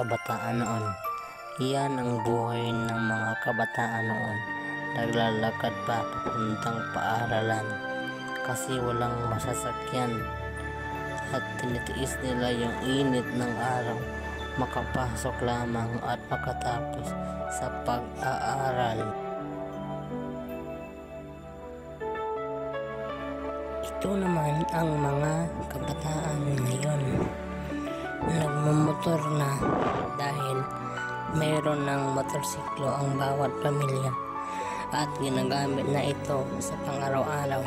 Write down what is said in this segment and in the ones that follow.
kabataan noon. Iyan ang buhay ng mga kabataan noon. Naglalakad pa papuntang paaralan kasi walang masasakyan at tinitiis nila yung init ng araw, makapasok lamang at makatapos sa pag-aaral. Ito naman ang mga kabataan ngayon. Nagmumotor na dahil mayroon ng motorsiklo ang bawat pamilya at ginagamit na ito sa pang-araw-araw,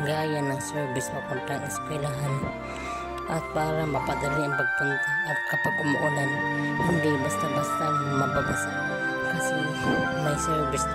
gaya ng service papuntang eskwelahan at para mapadali ang pagpunta, at kapag umuulan hindi basta-basta mababasa kasi may service